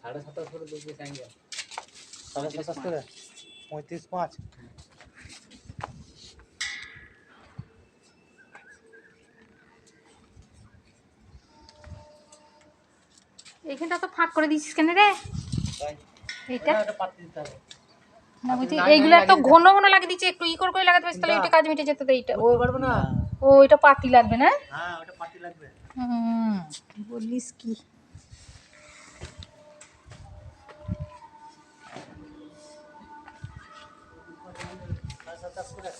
27.5 করে দুধ দিয়ে চাঙ্গা 27.5 করে 35.5 এইখানটা তো ফাঁক করে দিছিস কেন রে? এইটা এটা পাতি দিতে হবে না বুঝি এইগুলো এত ঘন ঘন লাগিয়ে দিচ্ছে, একটু ই করে লাগাতে পারিস তাহলে এটা কাজ মিটে যেত। এইটা ও পারবে না। ও এটা পাতি লাগবে না? হ্যাঁ ওটা পাতি লাগবে। বলিস কি? সাড়ে 27 করে